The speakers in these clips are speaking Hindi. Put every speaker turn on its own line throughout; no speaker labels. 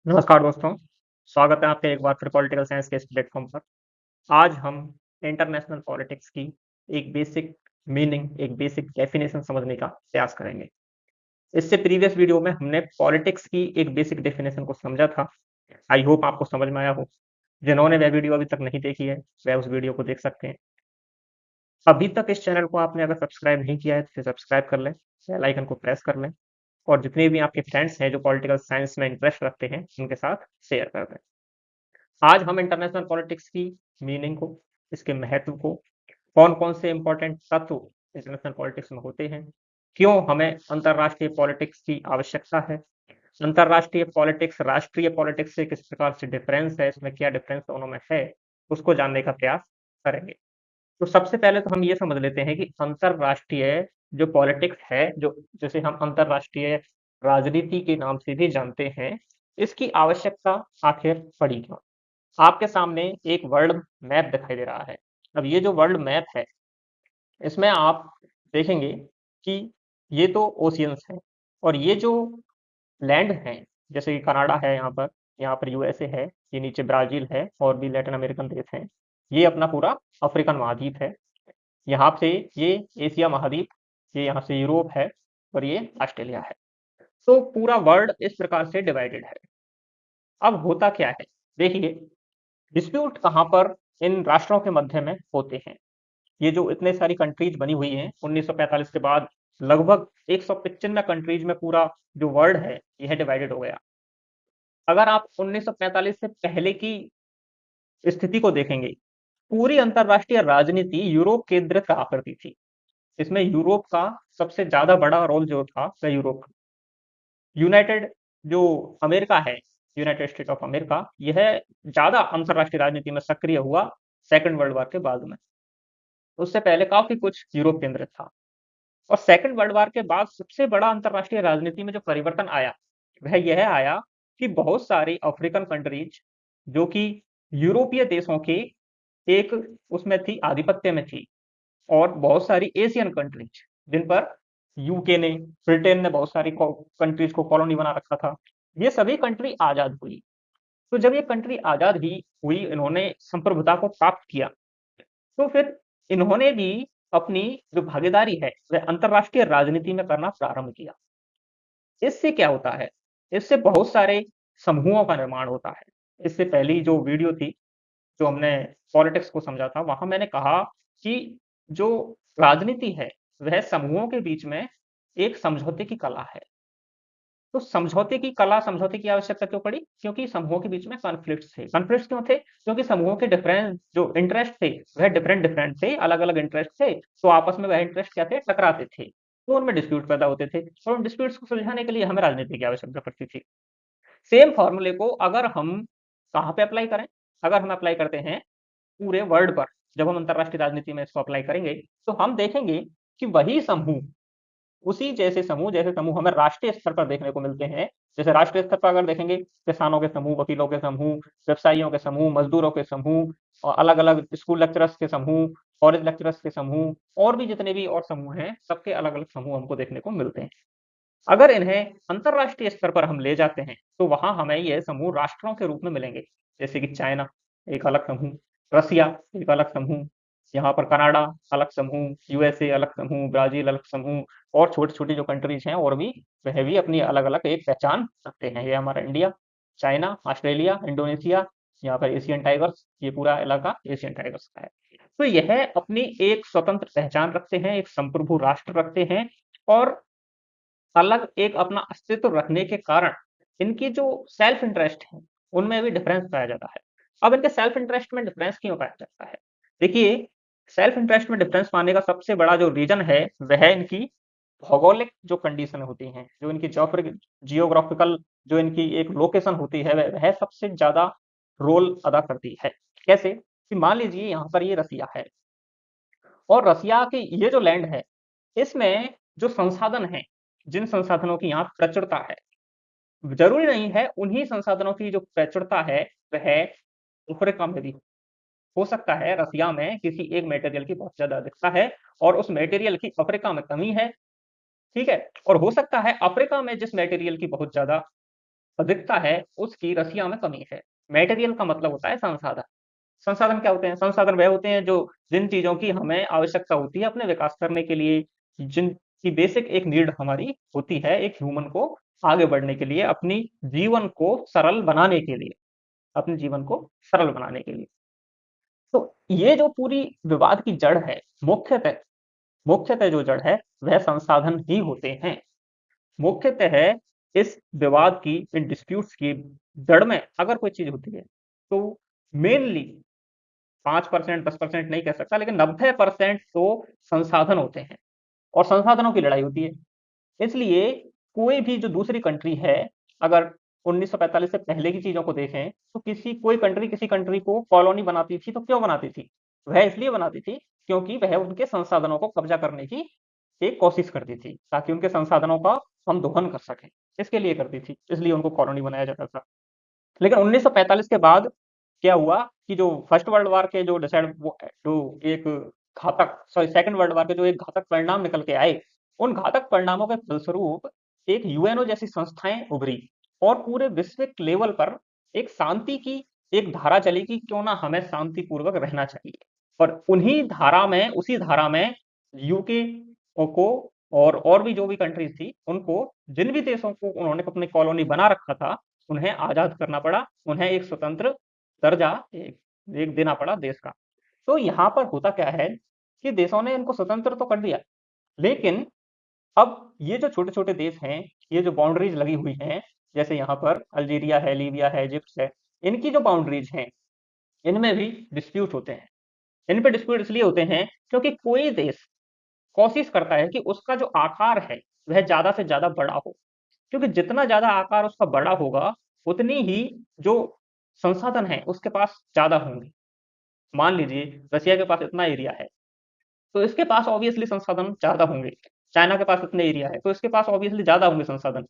नमस्कार दोस्तों, स्वागत है आपका एक बार फिर पॉलिटिकल साइंस के इस प्लेटफ़ॉर्म पर। आज हम इंटरनेशनल पॉलिटिक्स की एक बेसिक मीनिंग, एक बेसिक डेफ़िनेशन समझने का प्रयास करेंगे। इससे प्रीवियस वीडियो में हमने पॉलिटिक्स की एक बेसिक डेफ़िनेशन को समझा था। आई होप आपको समझ में आया हो। जिन्होंने वह वीडियो अभी तक नहीं देखी है, वह उस वीडियो को देख सकते हैं। अभी तक इस चैनल को आपने अगर सब्सक्राइब नहीं किया है, तो फिर सब्सक्राइब कर लें, बेल आइकन को प्रेस कर लें और जितने भी आपके फ्रेंड्स हैं जो पॉलिटिकल साइंस में इंटरेस्ट रखते हैं, उनके साथ शेयर कर दें। आज हम इंटरनेशनल पॉलिटिक्स की मीनिंग को, इसके महत्व को, कौन-कौन से इम्पोर्टेंट तत्व इंटरनेशनल पॉलिटिक्स में होते हैं, क्यों हमें अंतर्राष्ट्रीय पॉलिटिक्स की आवश्यकता है, अंतर्राष्ट्रीय पॉलिटिक्स राष्ट्रीय पॉलिटिक्स से किस प्रकार से डिफरेंस है, इसमें क्या डिफरेंस दोनों में है, उसको जानने का प्रयास करेंगे। तो सबसे पहले तो हम ये समझ लेते हैं कि अंतर्राष्ट्रीय जो पॉलिटिक्स है, जो जिसे हम अंतर्राष्ट्रीय राजनीति के नाम से भी जानते हैं, इसकी आवश्यकता आखिर पड़ी क्यों? आपके सामने एक वर्ल्ड मैप दिखाई दे रहा है। अब ये जो वर्ल्ड मैप है, इसमें आप देखेंगे कि ये तो ओशियन्स हैं और ये जो लैंड हैं, जैसे कि कनाडा है यहाँ पर यूएसए है, ये नीचे ब्राज़ील है और भी लैटिन अमेरिकन देश हैं। ये अपना पूरा अफ्रीकन महाद्वीप है। यहाँ से ये एशिया महाद्वीप, ये यहाँ से यूरोप है और ये ऑस्ट्रेलिया है। तो पूरा वर्ल्ड इस प्रकार से डिवाइडेड है। अब होता क्या है? देखिए, डिस्प्यूट कहाँ पर इन राष्ट्रों के मध्य में होते हैं। ये जो इतने सारी कंट्रीज बनी हुई हैं 1945 के बाद लगभग 195 कंट्रीज में पूरा जो वर्ल्ड है यह डिवाइडेड हो गया। अगर आप 1945 से पहले की स्थिति को देखेंगे, पूरी अंतरराष्ट्रीय राजनीति यूरोप केंद्रित रहा करती थी। इसमें यूरोप का सबसे ज्यादा बड़ा रोल जो था वह यूरोप का। यूनाइटेड जो अमेरिका है, यूनाइटेड स्टेट ऑफ अमेरिका, यह ज्यादा अंतरराष्ट्रीय राजनीति में सक्रिय हुआ सेकंड वर्ल्ड वॉर के बाद में। उससे पहले काफी कुछ यूरोप केंद्रित था। और सेकंड वर्ल्ड वॉर के बाद सबसे बड़ा अंतरराष्ट्रीय राजनीति में जो परिवर्तन आया, वह यह आया कि बहुत सारी अफ्रीकन कंट्रीज जो कि यूरोपीय देशों के एक उसमें थी, आधिपत्य में थी, और बहुत सारी एशियन कंट्रीज जिन पर यूके ने, ब्रिटेन ने बहुत सारी कंट्रीज को कॉलोनी बना रखा था, ये सभी कंट्री आजाद हुई। तो जब ये कंट्री आजाद ही हुई, इन्होंने संप्रभुता को प्राप्त किया, तो फिर इन्होंने भी अपनी जो भागीदारी है वह अंतरराष्ट्रीय राजनीति में करना प्रारंभ किया। इससे क्या होता है? इससे बहुत सारे समूहों का निर्माण होता है। इससे पहली जो वीडियो थी, जो हमने पॉलिटिक्स को समझा था, वहाँ मैंने कहा कि जो राजनीति है, वह समूहों के बीच में एक समझौते की कला है। तो समझौते की कला, समझौते की आवश्यकता क्यों पड़ी? क्योंकि समूहों के बीच में कॉन्फ्लिक्ट्स थे। कॉन्फ्लिक्ट्स क्यों थे? क्योंकि समूहों के डिफरेंट जो इंटरेस्ट थे, वह डिफरेंट-डिफरेंट थे, अलग-अलग इंटरेस्ट थे, तो आपस में वह इंटरेस्ट क्या थे? टकराते थे। तो उनमें डिस्प्यूट पैदा होते थे और उन डिस्प्यूट्स को सुलझाने के लिए हमें राजनीति की आवश्यकता पड़ती थी। सेम फॉर्मूले को अगर हम कहाँ पे अप्लाई करें? अगर हम अप्लाई करते हैं पूरे वर्ल्ड पर, जब हम अंतर्राष्ट्रीय राजनीति में इसको अप्लाई करेंगे, तो हम देखेंगे कि वही समूह, उसी जैसे समूह हमें राष्ट्रीय स्तर पर देखने को मिलते हैं। जैसे राष्ट्रीय स्तर पर अगर देखेंगे, किसानों के समूह, वकीलों के समूह, व्यवसायियों के समूह, मज़दूरों के समूह और अलग-अलग स्कूल लेक्चरर्स के समूह, कॉलेज लेक्चरर्स के समूह और भी जितने भी और समूह हैं, सबके अलग-अलग समूह हमको देखने को मिलते हैं। अगर इन्हें अंतर्राष्ट्रीय स्तर पर हम ले जाते हैं, तो वहाँ हमें ये समूह राष्ट्रों के रूप में मिलेंगे। जैसे कि चाइना एक अलग समूह, रसिया एक अलग समूह, यहाँ पर कनाडा अलग समूह, यूएसए अलग समूह, ब्राज़ील अलग समूह और छोटी-छोटी जो कंट्रीज़ हैं और भी, वह भी अपनी अलग-अलग एक पहचान रखते हैं। ये हमारा इंडिया, चाइना, ऑस्ट्रेलिया, इंडोनेशिया, यहाँ पर एशियन टाइगर्स, ये पूरा इलाका एशियन टाइगर्स का है। तो यह अपनी एक स्वतंत्र पहचान रखते हैं, एक संप्रभु राष्ट्र रखते हैं और अलग एक अपना अस्तित्व रखने के कारण इनकी जो सेल्फ इंटरेस्ट है, उनमें भी डिफरेंस पाया जाता है। अब इनके सेल्फ इंटरेस्ट में डिफरेंस क्यों पाया जाता है? देखिए, सेल्फ इंटरेस्ट में डिफरेंस पाने का सबसे बड़ा जो रीज़न है, वह इनकी भौगोलिक जो कंडीशन होती हैं, जो इनकी जियोग्राफिकल जो इनकी एक लोकेशन होती है, वह सबसे ज़्यादा रोल अदा करती है। कैसे? कि मान लीजिए यहाँ पर ये रसिया है और रसिया की ये जो लैंड है, इसमें जो संसाधन हैं, जिन संसाधनों की यहाँ प्रचुरता है, ज़रूरी नहीं है उन्हीं संसाधनों की जो प्रचुरता है, वह अफ्रीका में भी हो। हो सकता है रसिया में किसी एक मटेरियल की बहुत ज़्यादा अधिकता है और उस मटेरियल की अफ्रीका में कमी है, ठीक है? और हो सकता है अफ्रीका में जिस मटेरियल की बहुत ज़्यादा अधिकता है उसकी रसिया में कमी है। मटेरियल का मतलब होता है संसाधन। संसाधन क्या होते हैं? संसाधन वह होते हैं जो जिन चीजों की हमें आवश्यकता होती है अपने विकास करने के लिए, जिनकी बेसिक एक नीड हमारी होती है एक ह्यूमन को आगे बढ़ने के लिए, अपनी जीवन को सरल बनाने के लिए, अपने जीवन को सरल बनाने के लिए। तो ये जो पूरी विवाद की जड़ है, मुख्यतः मुख्यतः जो जड़ है वह संसाधन ही होते हैं। मुख्यतः इस विवाद की, इन डिस्प्यूट्स की जड़ में अगर कोई चीज होती है तो मेनली 5% 10% नहीं कह सकता, लेकिन 90% तो संसाधन होते हैं और संसाधनों की लड़ाई होती है। इसलिए कोई भी जो दूसरी कंट्री है, अगर 1945 से पहले की चीजों को देखें तो कोई कंट्री किसी कंट्री को कॉलोनी बनाती थी तो क्यों बनाती थी? वह इसलिए बनाती थी क्योंकि वह उनके संसाधनों को कब्जा करने की एक कोशिश करती थी, ताकि उनके संसाधनों का हम दोहन कर सकें। इसके लिए करती थी, इसलिए उनको कॉलोनी बनाया जाता था। लेकिन 1945 के बाद क्या हुआ कि जो फर्स्ट वर्ल्ड वॉर के जो डिसाइड जो एक सेकंड वर्ल्ड वॉर के जो एक घातक परिणाम निकल के आए, उन घातक परिणामों के फलस्वरूप एक यूएनओ जैसी संस्थाएं उभरी और पूरे वैश्विक लेवल पर एक शांति की एक धारा चली कि क्यों ना हमें शांतिपूर्वक रहना चाहिए। और उसी धारा में यूके को और भी जो भी कंट्रीज थी उनको, जिन भी देशों को उन्होंने अपनी कॉलोनी बना रखा था, उन्हें आजाद करना पड़ा, उन्हें एक स्वतंत्र दर्जा एक देना पड़ा देश का। तो यहाँ पर होता क्या है कि देशों ने इनको स्वतंत्र तो कर दिया, लेकिन अब ये जो छोटे-छोटे देश हैं, ये जो बाउंड्रीज लगी हुई हैं, जैसे यहाँ पर अल्जीरिया है, लीबिया है, इजिप्ट है, इनकी जो बाउंड्रीज हैं, इनमें भी डिस्प्यूट होते हैं। इन पे डिस्प्यूट इसलिए होते हैं क्योंकि कोई देश कोशिश करता है कि उसका जो आकार है, वह ज़्यादा से ज़्यादा बड़ा हो। क्योंकि जितना ज़्यादा आकार उसका बड़ा होगा, उतनी ही जो संसाधन है उसके पास ज़्यादा होंगे। मान लीजिए रसिया के पास इतना एरिया है, तो इसके पास ऑब्वियसली संसाधन ज़्यादा होंगे। चाइना के पास इतने एरिया है, तो इसके पास ऑब्वियसली ज़्यादा होंगे संसाधन।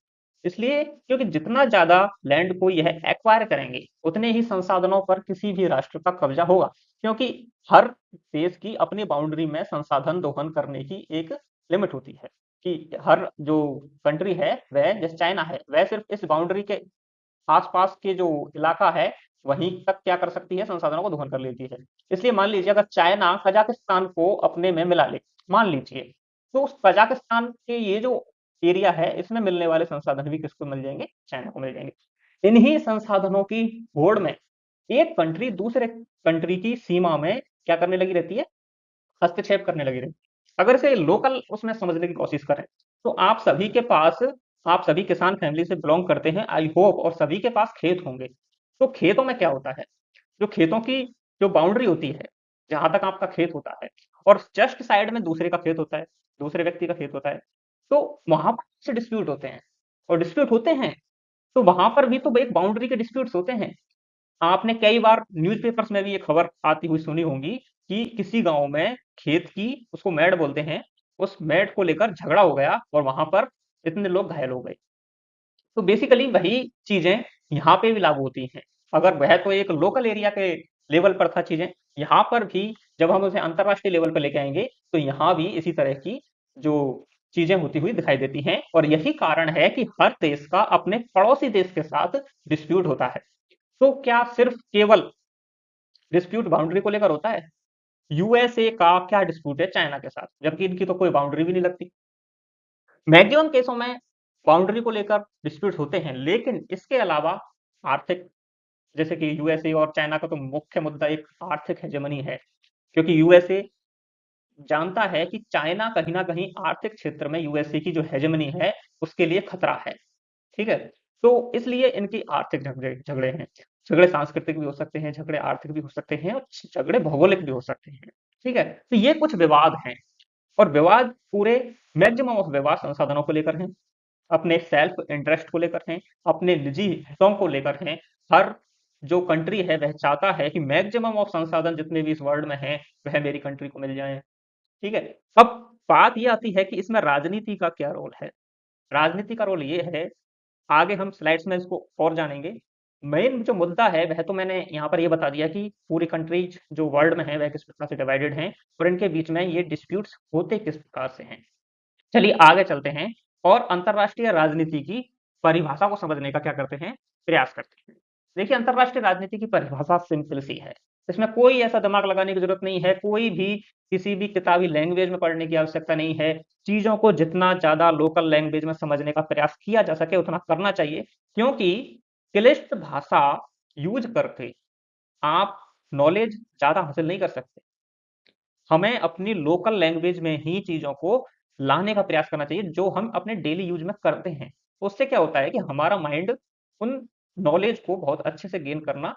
इसलिए क्योंकि जितना ज़्यादा लैंड को यह एक्वायर करेंगे, उतने ही संसाधनों पर किसी भी राष्ट्र का कब्जा होगा। क्योंकि हर देश की अपनी बाउंड्री में संसाधन दोहन करने की एक लिमिट होती है कि हर जो कंट्री है, वह जैसे चाइना है, वह सिर्फ इस बाउंड्री के आस-पास के जो इलाका है, वहीं तक क्या कर सकती है, संसाधनों को दोहन कर लेती है। इसलिए मान लीजिए अगर चाइना कज़ाकिस्तान को अपने में मिला ले, मान लीजिए, तो उस कज़ाकिस्तान के ये जो एरिया है, इसमें मिलने वाले संसाधन भी किसको मिल जाएँगे? चाइना को मिल जाएँगे। इन्हीं संसाधनों की होड़ में एक कंट्री दूसरे कंट्री की सीमा में क्या करने लगी रहती है? हस्तक्षेप करने लगी रहती है। अगर इसे लोकल उसमें समझने की कोशिश करें, तो आप सभी किसान फैमिली से बिलॉन्ग करते हैं आई होप, और सभी के पास खेत होंगे। तो खेतों में क्या होता है? जो खेतों की जो बाउंड्री होती है, जहाँ तक आपका खेत होता है और जस्ट साइड में दूसरे का खेत होता है, दूसरे व्यक्ति का खेत होता है, तो वहाँ पर से डिस्प्यूट होते हैं और डिस्प्यूट होते हैं, तो वहाँ पर भी तो एक बाउंड्री के डिस्प्यूट्स होते हैं। आपने कई बार न्यूज़पेपर्स में भी ये खबर आती हुई सुनी होंगी कि किसी गाँव में खेत की, उसको मैड़ बोलते हैं, उस मैड़ को लेकर झगड़ा हो गया और वहाँ पर इतने लोग घायल हो गए। तो बेसिकली वही चीज़ें यहाँ पे भी लागू होती हैं। अगर वह तो एक लोकल एरिया के लेवल पर था चीज़ें, यहाँ पर भी जब हम उसे अंतर्राष्ट्रीय लेवल पे लेके आएँगे, तो यहाँ भी इसी तरह की जो चीज़ें होती हुई दिखाई देती हैं और यही कारण है कि हर देश का अपने पड़ोसी देश के साथ डिस्प्यूट होता है। तो क्या सिर्फ केवल डिस्प्यूट बाउंड्री को लेकर होता है? यूएसए का क्या डिस्प्यूट है चाइना के साथ, जबकि इनकी तो कोई बाउंड्री भी नहीं लगती। मैक्सिमम केसों में बाउंड्री को लेकर डिस्प्यूट होते हैं, लेकिन इसके अलावा आर्थिक, जैसे कि यूएसए और चाइना का तो मुख्य मुद्दा एक आर्थिक हेजेमनी है, क्योंकि यूएसए जानता है कि चाइना कहीं न कहीं आर्थिक क्षेत्र में यूएसए की जो हेजेमनी है, उसके लिए खतरा है। ठीक है? तो इसलिए इनकी आर्थिक झगड़े झगड़े हैं। झगड़े सांस्कृतिक भी हो सकते हैं, झगड़े आर्थिक भी हो सकते हैं और झगड़े भौगोलिक भी हो सकते हैं। ठीक है? तो ये कुछ विवाद हैं और विवाद पूरे मैक्सिमम ऑफ विवाद संसाधनों को लेकर हैं, अपने सेल्फ इंटरेस्ट को लेकर हैं, अपने निजी हितों को लेकर हैं। हर जो कंट्री है वह चाहता है कि मैक्सिमम ऑफ संसाधन जितने भी इस वर्ल्ड में हैं, वह मेरी कंट्री को मिल जाएँ। ठीक है? अब बात ये आती है कि इसमें राजनीति का क्या रोल है? राजनीति का रोल ये है, आगे हम स्लाइड्स में इसको और जानेंगे। मेन जो मुद्दा है वह तो मैंने यहाँ पर ये बता दिया कि पूरी कंट्रीज जो वर्ल्ड में है वह किस प्रकार से डिवाइडेड हैं और इनके बीच में ये डिस्प्यूट्स होते किस प्रकार से हैं। चलिए आगे चलते हैं और अंतर्राष्ट्रीय राजनीति की परिभाषा को समझने का क्या करते हैं, प्रयास करते हैं। देखिए, अंतरराष्ट्रीय राजनीति की परिभाषा सिंपल सी है। इसमें कोई ऐसा दिमाग लगाने की जरूरत नहीं है, कोई भी किसी भी किताबी लैंग्वेज में पढ़ने की आवश्यकता नहीं है। चीजों को जितना ज्यादा लोकल लैंग्वेज में समझने का प्रयास किया जा सके उतना करना चाहिए, क्योंकि क्लिष्ट भाषा यूज करके आप नॉलेज ज्यादा हासिल नहीं कर सकते। हमें अपनी लोकल लैंग्वेज में ही चीजों को लाने का प्रयास करना चाहिए जो हम अपने डेली यूज में करते हैं। उससे क्या होता है कि हमारा माइंड उन नॉलेज को बहुत अच्छे से गेन करना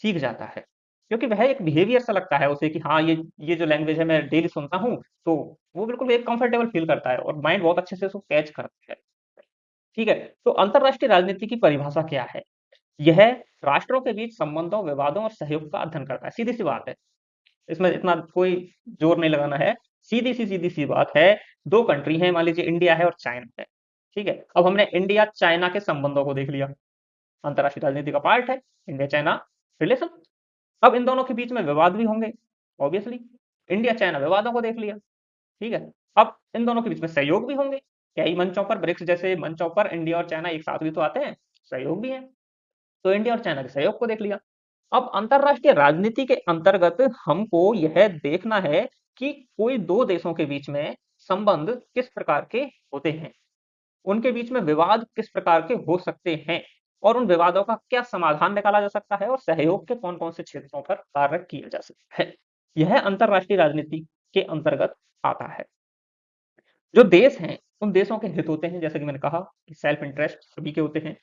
सीख जाता है, क्योंकि वह एक बिहेवियर सा लगता है उसे कि हाँ, ये जो लैंग्वेज है मैं डेली सुनता हूँ, तो वो बिल्कुल एक कंफर्टेबल फील करता है और माइंड बहुत अच्छे से उसको कैच करता है। ठीक है, तो अंतरराष्ट्रीय राजनीति की परिभाषा क्या है? यह राष्ट्रों के बीच संबंधों, विवादों और सहयोग का अध्ययन करता है। सीधी सी बात है, इसमें इतना कोई जोर नहीं लगाना है। सीधी सी बात है। दो कंट्री है, मान लीजिए इंडिया है और चाइना है। ठीक है, अब हमने इंडिया चाइना के संबंधों को देख लिया, अंतरराष्ट्रीय राजनीति का पार्ट है इंडिया चाइना रिलेशन। अब इन दोनों के बीच में विवाद भी होंगे, ऑब्वियसली। इंडिया चाइना विवादों को देख लिया। ठीक है, अब इन दोनों के बीच में सहयोग भी होंगे। कई मंचों पर, ब्रिक्स जैसे मंचों पर इंडिया और चाइना एक साथ भी तो आते हैं, सहयोग भी है। तो इंडिया और चाइना के सहयोग को देख लिया। अब अंतरराष्ट्रीय राजनीति के अंतर्गत हमको यह देखना है कि कोई दो देशों के बीच में संबंध किस प्रकार के होते हैं, उनके बीच में विवाद किस प्रकार के हो सकते हैं, और उन विवादों का क्या समाधान निकाला जा सकता है, और सहयोग के कौन कौन से क्षेत्रों पर कार्य किया जा सकता है। यह अंतरराष्ट्रीय राजनीति के अंतर्गत आता है। जो देश हैं, उन देशों के हित होते हैं, जैसे कि मैंने कहा कि सेल्फ इंटरेस्ट सभी के होते हैं,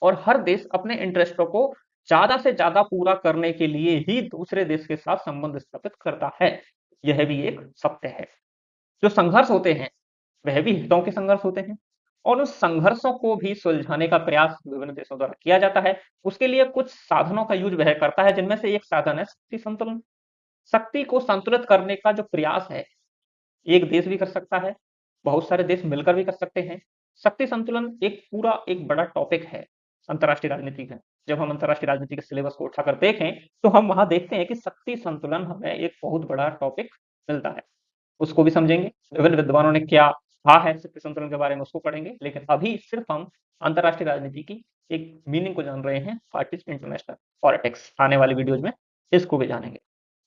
और हर देश अपने इंटरेस्टों को ज्यादा से ज्यादा पूरा करने के लिए ही दूसरे देश के साथ संबंध स्थापित करता है। यह भी एक सत्य है। जो संघर्ष होते हैं वह भी हितों के संघर्ष होते हैं, और उस संघर्षों को भी सुलझाने का प्रयास विभिन्न देशों द्वारा किया जाता है। उसके लिए कुछ साधनों का यूज वह करता है, जिनमें से एक साधन है शक्ति संतुलन। शक्ति को संतुलित करने का जो प्रयास है, एक देश भी कर सकता है, बहुत सारे देश मिलकर भी कर सकते हैं। शक्ति संतुलन एक पूरा एक बड़ा टॉपिक है अंतर्राष्ट्रीय राजनीति का। जब हम अंतर्राष्ट्रीय राजनीति के सिलेबस को उठाकर देखें, तो हम वहां देखते हैं कि शक्ति संतुलन हमें एक बहुत बड़ा टॉपिक मिलता है। उसको भी समझेंगे, विभिन्न विद्वानों ने क्या कहा है शक्ति संतुलन के बारे में उसको पढ़ेंगे, लेकिन अभी सिर्फ हम अंतर्राष्ट्रीय राजनीति की एक मीनिंग को जान रहे हैं, व्हाट इज इंटरनेशनल पॉलिटिक्स। आने वाली वीडियोज में इसको भी जानेंगे।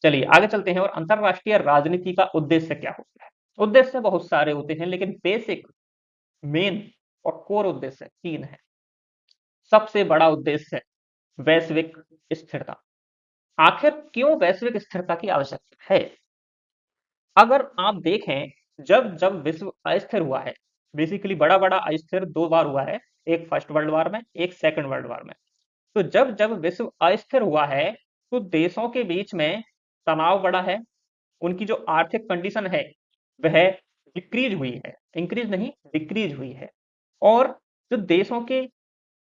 चलिए आगे चलते हैं, और अंतरराष्ट्रीय राजनीति का उद्देश्य क्या होता है। उद्देश्य बहुत सारे होते हैं, लेकिन बेसिक, मेन और कोर उद्देश्य तीन है। सबसे बड़ा उद्देश्य है वैश्विक स्थिरता। आखिर क्यों वैश्विक स्थिरता की आवश्यकता है? अगर आप देखें, जब जब विश्व अस्थिर हुआ है, बेसिकली बड़ा बड़ा अस्थिर दो बार हुआ है, एक फर्स्ट वर्ल्ड वॉर में, एक सेकंड वर्ल्ड वॉर में। तो जब जब विश्व अस्थिर हुआ है, तो देशों के बीच में तनाव बढ़ा है, उनकी जो आर्थिक कंडीशन है वह डिक्रीज हुई है, इंक्रीज नहीं डिक्रीज हुई है। और जो देशों के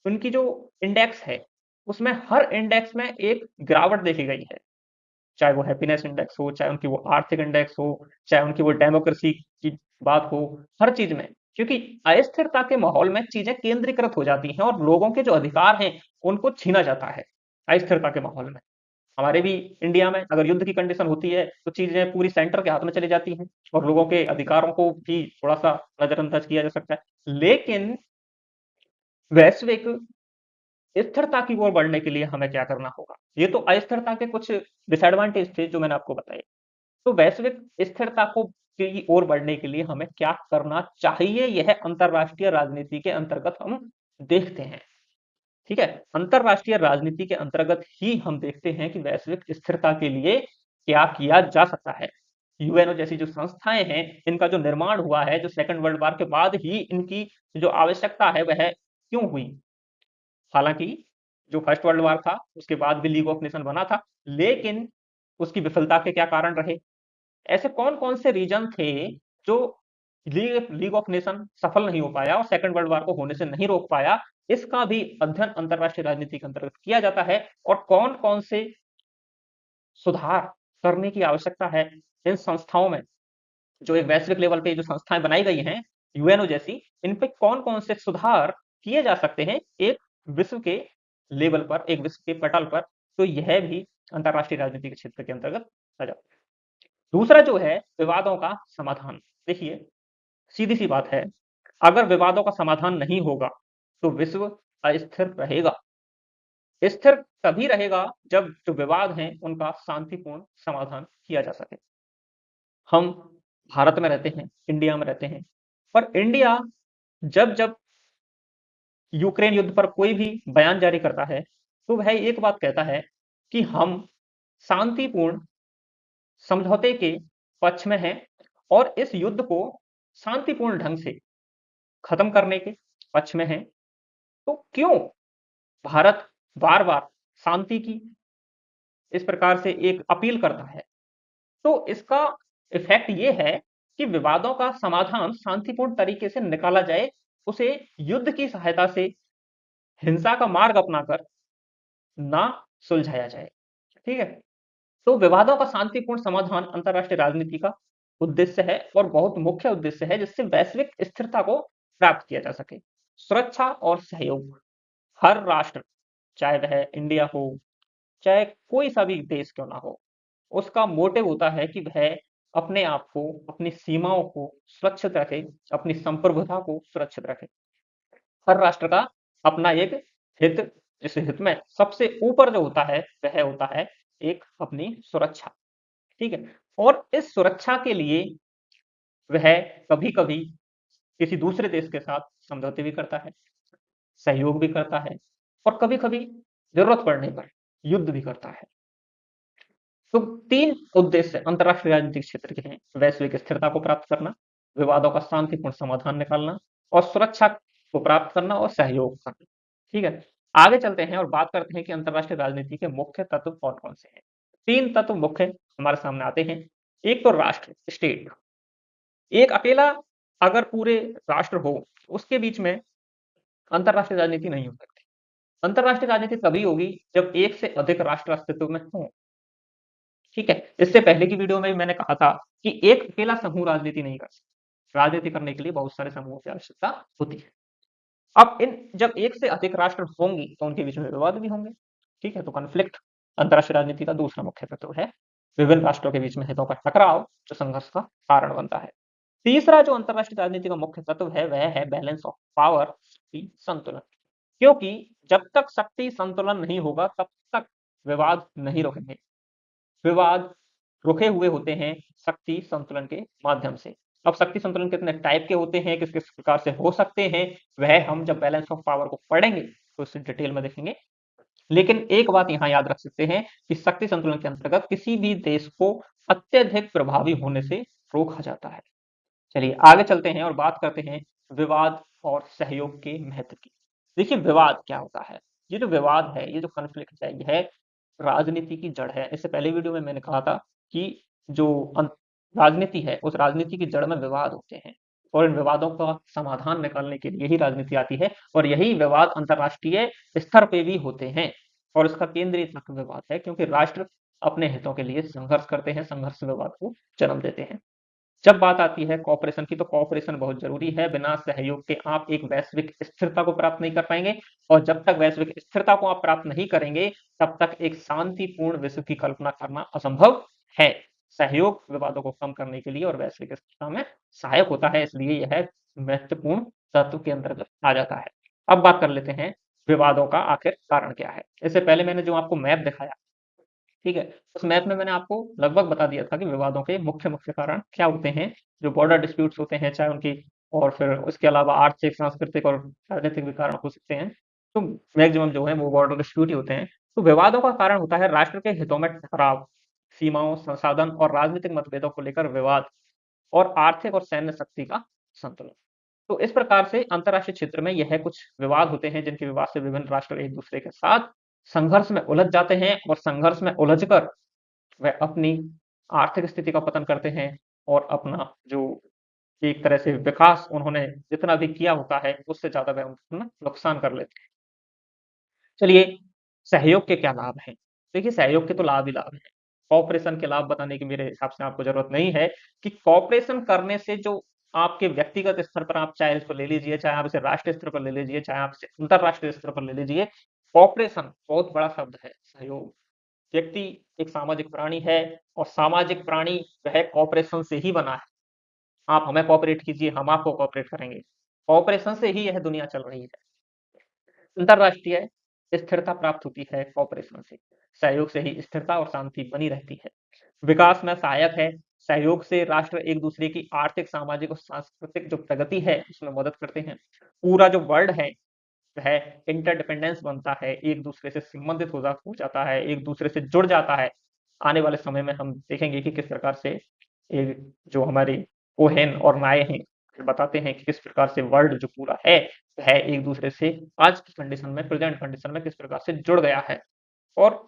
उनकी जो इंडेक्स है, उसमें हर इंडेक्स में एक गिरावट देखी गई है, चाहे वो हैप्पीनेस इंडेक्स हो, चाहे उनकी वो आर्थिक इंडेक्स हो, चाहे उनकी वो डेमोक्रेसी की बात हो, हर चीज में। क्योंकि अस्थिरता के माहौल में चीजें केंद्रीकृत हो जाती हैं और लोगों के जो अधिकार हैं उनको छीना जाता है अस्थिरता के माहौल में। हमारे भी इंडिया में अगर युद्ध की कंडीशन होती है, तो चीजें पूरी सेंटर के हाथ में चली जाती हैं और लोगों के अधिकारों को भी थोड़ा सा नजरअंदाज किया जा सकता है। लेकिन वैश्विक स्थिरता की ओर बढ़ने के लिए हमें क्या करना होगा? ये तो अस्थिरता के कुछ डिसएडवांटेज थे जो मैंने आपको बताए। तो वैश्विक स्थिरता को की ओर बढ़ने के लिए हमें क्या करना चाहिए, यह अंतरराष्ट्रीय राजनीति के अंतर्गत हम देखते हैं। ठीक है, अंतरराष्ट्रीय राजनीति के अंतर्गत ही हम देखते हैं कि वैश्विक स्थिरता के लिए क्या किया जा सकता है। यूएनओ जैसी जो संस्थाएं हैं, इनका जो निर्माण हुआ है, जो सेकंड वर्ल्ड वॉर के बाद ही इनकी जो आवश्यकता है वह क्यों हुई? हालांकि जो फर्स्ट वर्ल्ड वॉर था उसके बाद भी लीग ऑफ नेशन बना था, लेकिन उसकी विफलता के क्या कारण रहे? ऐसे कौन कौन से रीजन थे जो लीग ऑफ नेशन सफल नहीं हो पाया और सेकंड वर्ल्ड वॉर को होने से नहीं रोक पाया? इसका भी अध्ययन अंतरराष्ट्रीय राजनीति के अंतर्गत किया जाता है, और कौन कौन से सुधार करने की आवश्यकता है इन संस्थाओं में। जो एक वैश्विक लेवल पे जो संस्थाएं बनाई गई हैं, यूएनओ जैसी, इन पे कौन कौन से सुधार किए जा सकते हैं एक विश्व के लेवल पर, एक विश्व के पटल पर। तो यह भी अंतरराष्ट्रीय राजनीति के क्षेत्र के अंतर्गत आ जाता है। दूसरा जो है विवादों का समाधान। देखिए, सीधी सी बात है, अगर विवादों का समाधान नहीं होगा तो विश्व अस्थिर रहेगा। स्थिर तभी रहेगा जब जो विवाद हैं उनका शांतिपूर्ण समाधान किया जा सके। हम भारत में रहते हैं, इंडिया में रहते हैं, पर इंडिया जब जब यूक्रेन युद्ध पर कोई भी बयान जारी करता है, तो वह एक बात कहता है कि हम शांतिपूर्ण समझौते के पक्ष में हैं और इस युद्ध को शांतिपूर्ण ढंग से खत्म करने के पक्ष में हैं। तो क्यों भारत बार-बार शांति की इस प्रकार से एक अपील करता है? तो इसका इफ़ेक्ट ये है कि विवादों का समाधान शांतिपूर्ण तरीके से निकाला जाए, उसे युद्ध की सहायता से हिंसा का मार्ग अपनाकर ना सुलझाया जाए। ठीक है? तो विवादों का शांतिपूर्ण समाधान अंतर्राष्ट्रीय राजनीति का उद्देश्य है और बहुत मुख्य उद्देश्य है जिससे वैश्विक स्थिरता को प्राप्त किया जा सके। सुरक्षा और सहयोग, हर राष्ट्र, चाहे वह इंडिया हो, चाहे कोई सा भी देश क्यों ना हो, उसका मोटिव होता है कि वह अपने आप को, अपनी सीमाओं को सुरक्षित रखे, अपनी संप्रभुता को सुरक्षित रखे। हर राष्ट्र का अपना एक हित, इस हित में सबसे ऊपर जो होता है, वह होता है एक अपनी सुरक्षा। ठीक है? और इस सुरक्षा के लिए वह कभी-कभी किसी दूसरे देश के साथ समझौते भी करता है, सहयोग भी करता है और कभी-कभी ज़रूरत पड़ने पर युद्ध भी करता है। तो 3 उद्देश्य अंतर्राष्ट्रीय राजनीतिक क्षेत्र के हैं, वैश्विक स्थिरता को प्राप्त करना, विवादों का शांतिपूर्ण समाधान निकालना और सुरक्षा को प्राप्त करना और सहयोग करना। ठीक है? आगे चलते हैं और बात करते हैं कि अंतर्राष्ट्रीय राजनीति के मुख्य तत्व कौन-कौन से हैं। 3 तत्व मुख्य हमारे सामने आते हैं। एक तो राष्ट्र, स्टेट। एक अकेला अगर पूरे राष्ट्र हो, उसके बीच में अंतर्राष्ट्रीय राजनीति नहीं हो सकती। अंतर्राष्ट्रीय राजनीति तभी होगी जब एक से अधिक राष्ट्र अस्तित्व में हों। ठीक है? इससे पहले की वीडियो में भी मैंने कहा था कि एक अकेला समूह राजनीति नहीं कर सकता। राजनीति करने के लिए बहुत सारे समूहों की आवश्यकता होती है। अब इन जब एक से अधिक राष्ट्र होंगी, तो उनके बीच में विवाद भी होंगे। ठीक है? तो कॉन्फ्लिक्ट अंतर्राष्ट्रीय राजनीति का दूसरा मुख्य तत्व है। विभिन्न राष्ट्रों के बीच में हितों का टकराव जो संघर्ष का कारण बनता है। तीसरा जो अंतर्राष्ट्रीय राजनीति का मुख्य तत्व है, वह है बैलेंस ऑफ पावर, शक्ति संतुलन। क्योंकि जब तक शक्ति संतुलन नहीं होगा, तब तक विवाद नहीं रुकेंगे। विवाद रुके हुए होते हैं शक्ति संतुलन के माध्यम से। अब शक्ति संतुलन कितने टाइप के होते हैं, किस-किस प्रकार से हो सकते हैं, वह हम जब बैलेंस ऑफ पावर को पढ़ेंगे, तो उससे डिटेल में देखेंगे। लेकिन एक बात यहाँ याद रख सकते हैं कि शक्ति संतुलन के अंतर्गत किसी भी देश को अत्यधिक प्रभावी होने से रोका जाता है। चलिए आगे चलते हैं और बात करते हैं विवाद और सहयोग के महत्व की। देखिए विवाद क्या होता है? ये जो विवाद है, ये जो कॉन्फ्लिक्ट है, यह राजनीति की जड़ है। इससे पहले वीडियो में मैंने कहा था कि जो राजनीति है, उस राजनीति की जड़ में विवाद होते हैं और इन विवादों का समाधान निकालने के लिए ही राजनीति आती है और यही विवाद अंतर्राष्ट्रीय स्तर पे भी होते हैं और इसका केंद्रीय तत्व विवाद है क्योंकि राष्ट्र अपने हितों के लिए संघर्ष करते हैं, संघर्ष विवाद को जन्म देते हैं। जब बात आती है कोऑपरेशन की, तो कोऑपरेशन बहुत ज़रूरी है, बिना सहयोग के आप एक वैश्विक स्थिरता को प्राप्त नहीं कर पाएँगे और जब तक वैश्विक स्थिरता को आप प्राप्त नहीं करेंगे, तब तक एक शांतिपूर्ण विश्व की कल्पना करना असंभव है। सहयोग विवादों को कम करने के लिए और वैश्विक स्थिरता में सहायक होता है, इसलिए यह महत्वपूर्ण तत्व के अंतर्गत आ जाता है। अब बात कर लेते हैं, विवादों का आखिर कारण क्या है? इससे पहले मैंने जो आपको मैप दिखाया, ठीक है? उस मैप में मैंने आपको लगभग बता दिया था कि विवादों के मुख्य-मुख्य कारण क्या होते हैं, जो बॉर्डर डिस्प्यूट्स होते हैं, चाहे उनकी और फिर उसके अलावा आर्थिक, सांस्कृतिक और राजनीतिक भी कारण हो सकते हैं। तो मैक्सिमम जो है वो बॉर्डर डिस्प्यूट ही होते हैं। तो विवादों का कारण होता है राष्ट्र के हितों में टकराव, सीमाओं, संसाधन और राजनीतिक मतभेदों को लेकर विवाद और आर्थिक और सैन्य शक्ति का संतुलन। तो इस प्रकार से अंतर्राष्ट्रीय क्षेत्र में यह कुछ विवाद होते हैं जिनके विवाद से विभिन्न राष्ट्र एक दूसरे के साथ संघर्ष में उलझ जाते हैं और संघर्ष में उलझकर वह अपनी आर्थिक स्थिति का पतन करते हैं और अपना जो एक तरह से विकास उन्होंने जितना भी किया होता है उससे ज़्यादा वह अपना नुकसान कर लेते हैं। चलिए सहयोग के क्या लाभ हैं? देखिए सहयोग के तो लाभ ही लाभ हैं। कोऑपरेशन के लाभ बताने की मेरे हिसाब से आपको ज़रूरत नहीं है कि कोऑपरेशन करने से जो आपके व्यक्तिगत स्तर पर आप चाहे इसको ले लीजिए, चाहे आप इसे राष्ट्रीय स्तर पर ले लीजिए, चाहे आप इसे अंतर्राष्ट्रीय स्तर पर ले लीजिए, कोऑपरेशन बहुत बड़ा शब्द है, सहयोग। व्यक्ति एक सामाजिक प्राणी है और सामाजिक प्राणी वह कोऑपरेशन से ही बना है। आप हमें कोऑपरेट कीजिए, हम आपको कोऑपरेट करेंगे। कोऑपरेशन से ही यह दुनिया चल रही है। अंतरराष्ट्रीय स्थिरता प्राप्त होती है कॉपरेशन से। सहयोग से ही स्थिरता और शांति बनी रहती है। विकास में सहायक है। सहयोग से राष्ट्र एक दूसरे की आर्थिक, सामाजिक और सांस्कृतिक जो प्रगति है, उसमें मदद करते हैं। पूरा जो वर्ल्ड है इंटरडिपेंडेंस बनता है, एक दूसरे से संबंधित हो जाता है, एक दूसरे से जुड़ जाता है। आने वाले समय में हम देखेंगे कि किस प्रकार से जो हमारी कोहेन और नाये हैं, बताते हैं कि किस प्रकार से वर्ल्ड जो पूरा है एक दूसरे से आज की कंडीशन में, प्रेजेंट कंडीशन में किस प्रकार से जुड़ गया है। और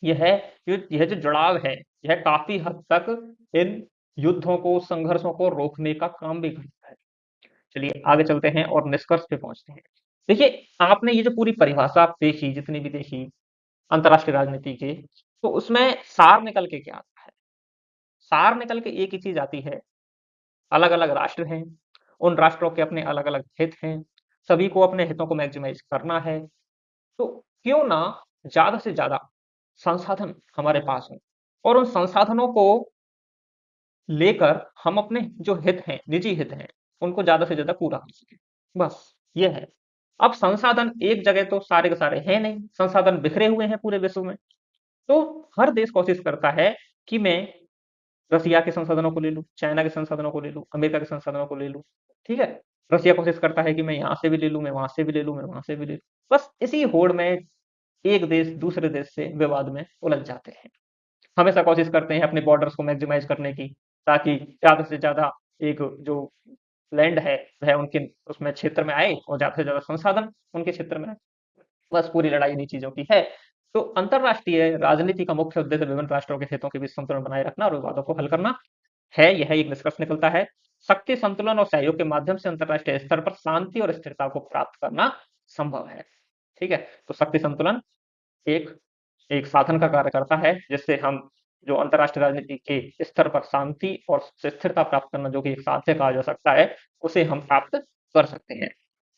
यह यह जो जुड़ाव है, यह काफी हद तक इन युद्धों को, संघर्षों को रोकने का काम भी करता है। चलिए आगे चलते हैं और निष्कर्ष पे पहुंचते हैं। देखिए, आपने ये जो पूरी परिभाषा आप देखी, जितनी भी देखी अंतर्राष्ट्रीय राजनीति के, तो उसमें सार निकल के क्या आता है? सार निकल के एक ही चीज आती है, अलग-अलग राष्ट्र हैं, उन राष्ट्रों के अपने अलग-अलग हित हैं, सभी को अपने हितों को मैक्सिमाइज करना है। तो क्यों ना ज़्यादा से ज़्यादा संसाधन हमारे पास हों और उन संसाधनों को लेकर हम अपने जो हित हैं, निजी हित हैं, उनको ज़्यादा से ज़्यादा पूरा कर सकें। बस ये है। अब संसाधन एक जगह तो सारे के सारे हैं नहीं, संसाधन बिखरे हुए हैं पूरे विश्व में। तो हर देश कोशिश करता है कि मैं रसिया के संसाधनों को ले लूँ, चाइना के संसाधनों को ले लूँ, अमेरिका के संसाधनों को ले लूँ, ठीक है? रसिया कोशिश करता है कि मैं यहाँ से भी ले लूँ, मैं वहाँ से भी ले लूँ, मैं वहाँ से भी ले लूँ। बस इसी होड़ में एक देश दूसरे देश से विवाद में उलझ जाते हैं। हमेशा कोशिश करते हैं अपने बॉर्डर्स को मैक्सिमाइज़ करने की, ताकि ज़्यादा से ज़्यादा एक जो लैंड है, वह उनके उसमें क्षेत्र में आए और ज़्यादा से ज़्यादा संसाधन उनके क्षेत्र में आए। बस पूरी लड़ाई इन्हीं चीज़ों की है। तो अंतर्राष्ट्रीय राजनीति का मुख्य उद्देश्य विभिन्न राष्ट्रों के हितों के बीच संतुलन बनाए रखना और विवादों को हल करना है। यह एक निष्कर्ष निकलता है। शक्ति संतुलन और सहयोग के माध्यम से अंतर्राष्ट्रीय स्तर पर शांति और स्थिरता को प्राप्त करना संभव है। ठीक है? तो शक्ति संतुलन एक एक साधन का कार्य करता है, जिससे हम जो अंतर्राष्ट्रीय राजनीति के स्तर पर शांति और स्थिरता प्राप्त करना, जो कि एक साध्य कहा जा सकता है, उसे हम प्राप्त कर सकते हैं।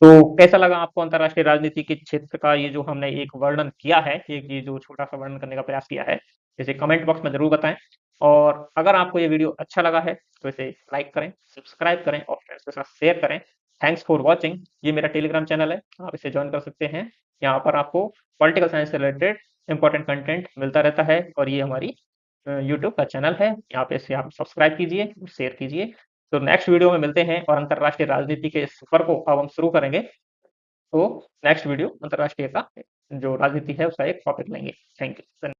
तो कैसा लगा आपको अंतर्राष्ट्रीय राजनीति के क्षेत्र का ये जो हमने एक वर्णन किया है, एक ये जो छोटा-सा वर्णन करने का प्रयास किया है, इसे कमेंट बॉक्स में ज़रूर बताएँ। और अगर आपको ये वीडियो अच्छा लगा है, तो इसे लाइक करें, सब्सक्राइब करें और फ्रेंड्स के साथ शेयर करें। Thanks for watching. ये मेरा टेलीग्राम चैनल है, आप इसे जॉइन कर सकते हैं। यहाँ पर आपको पॉलिटिकल साइंस से रिलेटेड इम्पोर्टेंट कंटेंट मिलता रहता है और ये हमारी यूट्यूब का चैनल है। यहाँ पे इसे आप सब्सक्राइब कीजिए, शेयर कीजिए। तो नेक्स्ट वीडियो में मिलते हैं और अंतर्राष्ट्रीय राजनीति के इस सफर को अब हम शुरू करेंगे। तो नेक्स्ट वीडियो अंतर्राष्ट्रीय का जो राजनीति है उसका एक टॉपिक लेंगे। Thank you.